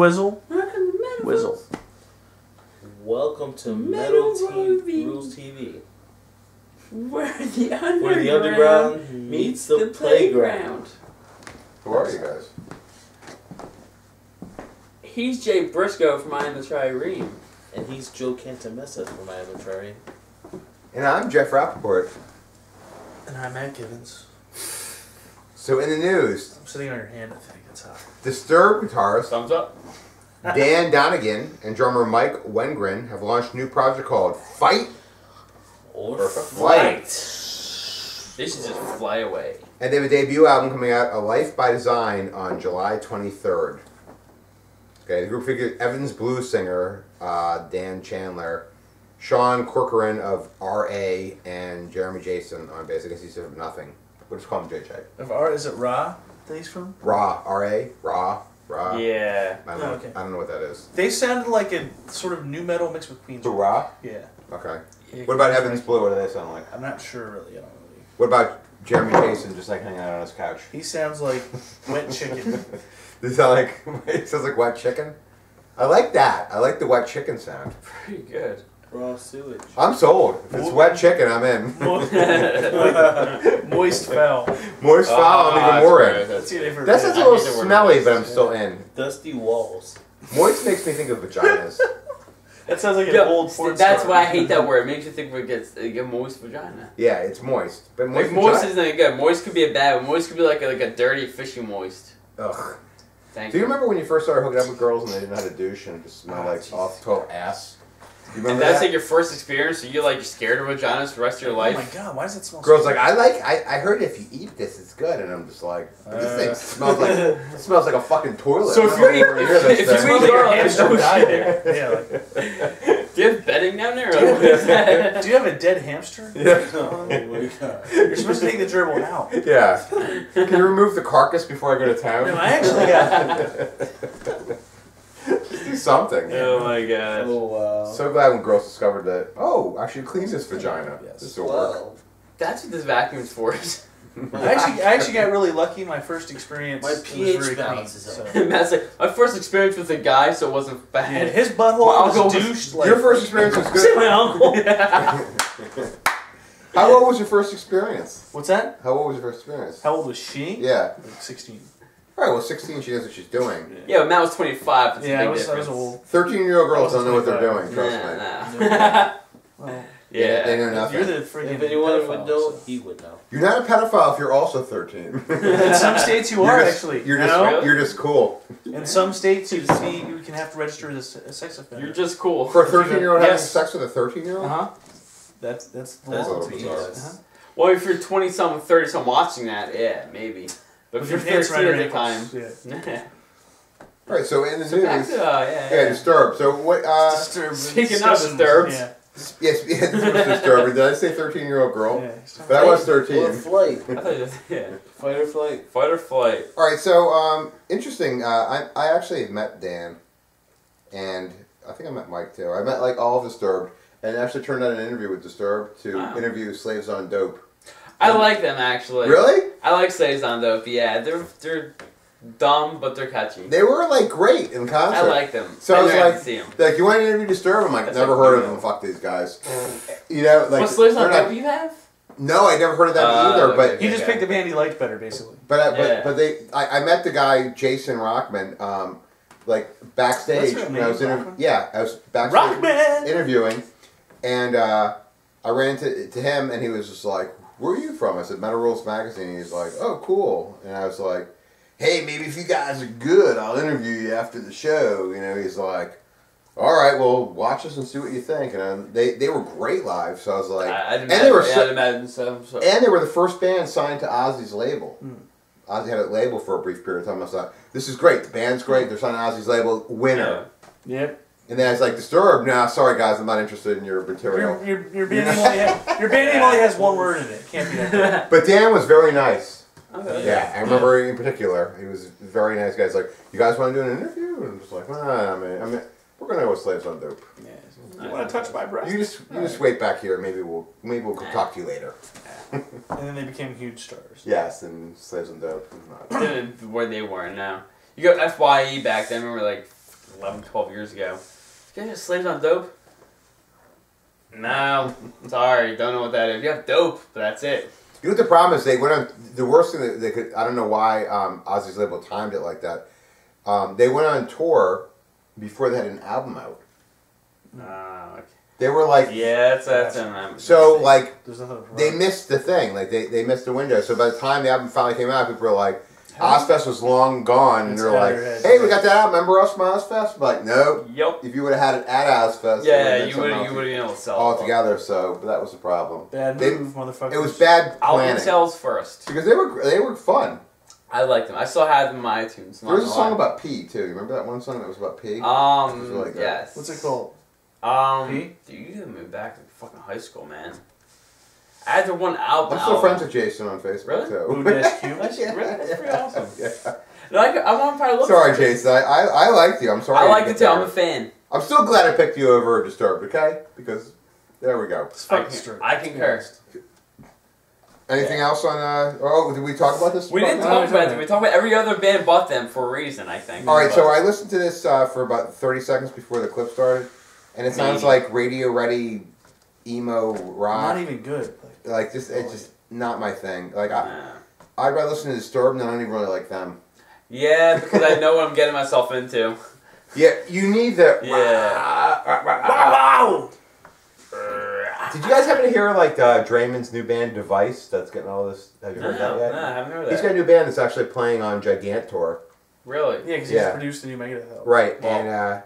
Twizzle. Whizzle. Welcome to Metal Rules TV. Where the underground, Where the underground meets the playground. Who are you guys? He's Jay Briscoe from I Am the Trireme. And he's Joe Cantamessa from I Am the Trireme. And I'm Jeff Rappaport. And I'm Matt Givens. So in the news, I'm sitting on your hand, I think. That's how. Disturbed guitarist Thumbs up. Dan Donegan and drummer Mike Wengren have launched a new project called Fight Or Flight. They should just fly away. And they have a debut album coming out, A Life by Design, on July 23rd. Okay, the group featured Evans blues singer Dan Chandler, Sean Corcoran of R.A., and Jeremy Jason on bass. I guess he's of nothing. We'll just call him JJ. Is it Ra that he's from? Ra, R.A., Ra. Yeah. I don't know, okay. I don't know what that is. They sounded like a sort of new metal mixed with Queen's. So Ra? Yeah. Okay. Yeah, What about Evans Blue? What do they sound like? I'm not sure really. I don't really. What about Jeremy Jason just like hanging out on his couch? He sounds like wet chicken. Does it sound like, it sounds like wet chicken? I like that. I like the wet chicken sound. Pretty good. raw sewage. I'm sold. If it's wet chicken, I'm in. Moist foul. Moist foul, I'm even more in. Let's see if they've That sounds a little smelly, but I'm still in. Dusty walls. Moist makes me think of vaginas. That sounds like an old porn That's star. why I hate that word. It makes you think it gets moist vagina. Yeah, it's moist. But moist, Like, moist vagina- isn't good. Moist could be a bad one. Moist could be like a dirty, fishy moist. Ugh. Thank Do you remember when you first started hooking up with girls and they didn't know how to douche and it just smelled like off total ass? You remember And that's that? like your first experience, so you're scared of vaginas for the rest of your Oh life. my god, why does that smell Girls so like, I heard if you eat this, it's good, and I'm just like, this thing smells like it smells like a fucking toilet. So if you eat- if you eat your Oh, hamster shit. died there. Yeah, like, Do you have bedding down there? Or what is that? do you have a dead hamster? Yeah. Oh my god. You're supposed to take the gerbil out. Yeah. Can you remove the carcass before I go to town? No, I actually got. Just do something. Oh my god. Oh wow. So glad when girls discovered that, oh, I should clean this vagina. Yes. This will work. Wow. That's what this vacuum's for. I actually got really lucky. My first experience My was pH very balance clean, is so. up. Matt's like, my first experience with a guy, so it wasn't bad. Yeah, his butthole Well, I'll was go with- douched like. Your first experience was Say good. my uncle. How old was your first experience? What's that? How old was your first experience? How old was she? Yeah. Like 16. All right, well, 16, she knows what she's doing. Yeah, but Matt was 25. That's Yeah, a I big was difference. old. 13-year-old girls I don't know what they're 25. doing, trust me. Nah. Well, Yeah. They know nothing. you're the freaking. If anyone pedophile, would know, so. he would know. You're not a pedophile if you're also 13. In some states, you You're are just- actually. You're you just, know? you're just cool. In some states, you can have to register as a sex offender. You're just cool. For a 13-year-old having Yes. sex with a 13-year-old? Uh huh. That's the That's law. a little bizarre. Uh-huh. Well, if you're 20-something, 30-something watching that, yeah, maybe. But if With you're your pants 13 around at the your time, ankles, yeah. All right, so in the So back news... to, Yeah, Disturbed. So what... Disturbed. Speaking of Discussions, Disturbed. Yeah. Yes, this was Disturbed. Did I say 13-year-old girl? Yeah. But I was Or 13. flight. I thought you just, yeah. Fight or flight. Fight or flight. All right, so interesting. I actually met Dan, and I think I met Mike too. I met like all of Disturbed, and actually turned out an interview with Disturbed to Wow. interview Slaves on Dope. I like them, actually. Really? I like Slaves on Dope, yeah. They're dumb, but they're catchy. They were like great in concert. I like them. So I was never got like, to see them. like, you want to interview Disturbed? I'm like, That's never like heard of cool. them. Fuck these guys. You know, like What Slaves on they're Dope not- you have? No, I never heard of that either. But okay. He just picked a band he liked better, basically. Yeah. I met the guy Jason Rockman, like backstage. What's her when I was name, Rockman? yeah, I was backstage Rockman! interviewing, and I ran to him, and he was just like, "Where are you from?" I said, "Metal Rules Magazine." He's like, "Oh, cool," and I was like, "Hey, maybe if you guys are good, I'll interview you after the show." You know, he's like, "All right, well, watch us and see what you think." And they were great live, so I was like, I'd and they were I'd imagine so. and they were the first band signed to Ozzy's label. Ozzy had a label for a brief period of time. I was like, this is great. The band's great. They're signed to Ozzy's label. Winner. Yep. And then I was like, Disturbed. Nah, sorry guys, I'm not interested in your material. Your band name only has one word in it. Can't be that. But Dan was very nice. Okay. Yeah, I remember in particular. He was a very nice guy. He's like, you guys want to do an interview? And I'm just like, nah, man. We're going to go with Slaves on Dope. You want to touch my breast? You just wait back here. Maybe we'll talk to you later. And then they became huge stars. Yes, and Slaves on Dope. Where they weren't now. You got FYE back then. Remember, like 11, 12 years ago. You guys are slaves on dope? No. Sorry, don't know what that is. You have dope, but that's it. You know what the problem is? They went on the worst thing that they could. I don't know why Ozzy's label timed it like that. They went on tour before they had an album out. Okay. They were like, Yeah, that's so like There's nothing wrong. they missed the thing. Like they missed the window. So by the time the album finally came out, people were like, Ozfest was long gone, and It's they're out of like, your head. "Hey, we got that album. Remember us from Ozfest?" I'm like, no. Yep. If you would have had it at Ozfest, Yeah, you would have been able to sell all it. together. So but that was the problem. Bad They- move, motherfucker. It was bad Album planning sales first. because they were fun. I liked them. I still have them on iTunes. There was a song about pee too. You remember that one song that was about pee? was really good. Yes. What's it called? Dude, you gotta move back to fucking high school, man. I had the one album. I'm still friends with Jason on Facebook Really? too. Blue Dash Q? That's pretty awesome. Yeah. No, I want to try to look. Sorry, for it. Jason. I liked you. I'm sorry. I I liked didn't it get too. I'm a there. fan. I'm still glad I picked you over Disturbed. Okay, because there we go. It's I, fucking straight. I concur. Anything else on? Oh, did we talk about this? We didn't No, talk we about didn't. them. We talked about every other band but them for a reason, I think. All right, But- so I listened to this for about 30 seconds before the clip started, and it sounds like radio ready emo rock. Not even good. Like just it's just not my thing. Like Nah. I'd rather listen to Disturbed, and I don't even really like them. Yeah, because I know what I'm getting myself into. Yeah, you need the. Yeah. Wow! Did you guys happen to hear like Draymond's new band Device that's getting all this? Have you No, heard that yet? no, I haven't heard He's that. got a new band that's actually playing on Gigantor. Really? Yeah, because Yeah. he's produced the new Megadeth album. Right, Well- and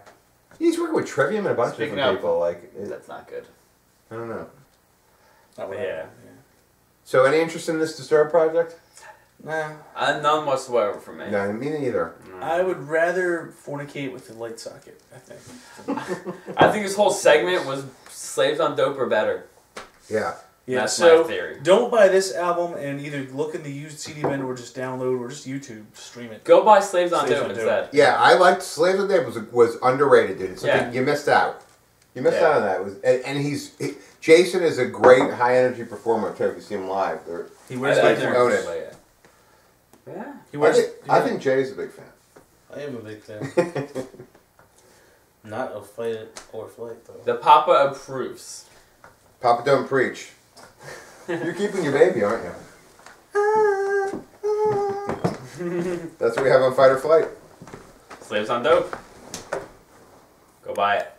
he's working with Trivium and a bunch of Speaking different of- people. Like, That's not good. I don't know. Not what I- Yeah. So, any interest in this Disturbed project? Nah. None whatsoever for me. No, me neither. I would rather fornicate with the light socket, I think. I think this whole segment was slaves on dope or better. Yeah. Yeah, That's so my theory. don't buy this album and either look in the used CD bin or just download or just YouTube, stream it. Go buy slaves on Slaves dope on Dope. instead. Yeah, I liked Slaves on Tape was underrated, dude. It's something Yeah. you missed out. You missed Yeah. out on that. It was, and Jason is a great high energy performer too. If you see him live, He wears I like never own horns. it. but yeah. He I wears. think, I think Jay's a big fan. I am a big fan. Not of Fight It or Flight, though. The Papa approves. Papa, don't preach. You're keeping your baby, aren't you? That's what we have on Fight or Flight. Slaves on dope. Go buy it.